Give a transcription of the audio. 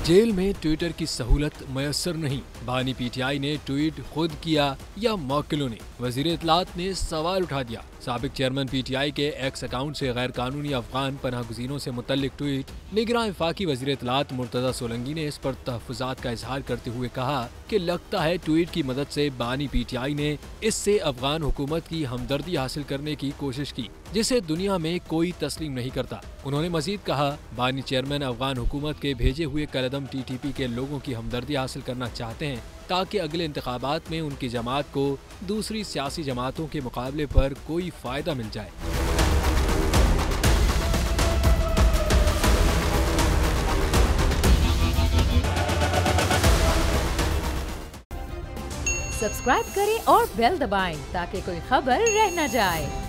Jail में Twitter की सहूलत मयसर नहीं। बानी पीटीआई ने ट्वीट खुद किया या मौकिलों ने? वजीर इत्तलात ने सवाल उठा दिया। साबिक चेयरमैन पीटीआई के एक्स अकाउंट से गैर कानूनी अफगान पनाह गुज़ीरों से मुतल्लिक ट्वीट। निगरान वफाकी वजीर इत्तलात मुर्तज़ा सोलंकी ने इस पर तहफ़्फ़ुज़ात का इजहार करते हुए कहा कि लगता है ट्वीट की मदद से बानी पीटीआई ने इससे अफगान हुकूमत की हमदर्दी हासिल करने की कोशिश की, जिसे दुनिया में कोई तस्लीम नहीं करता। उन्होंने मजीद कहा, बानी चेयरमैन अफगान हुकूमत के भेजे हुए कलदम टीटीपी के लोगों की हमदर्दी हासिल करना चाहते हैं ताकि अगले इंतखाबात में उनकी जमात को दूसरी सियासी जमातों के मुकाबले पर कोई फायदा मिल जाए। सब्सक्राइब करें और बेल दबाएं ताकि कोई खबर रह न जाए।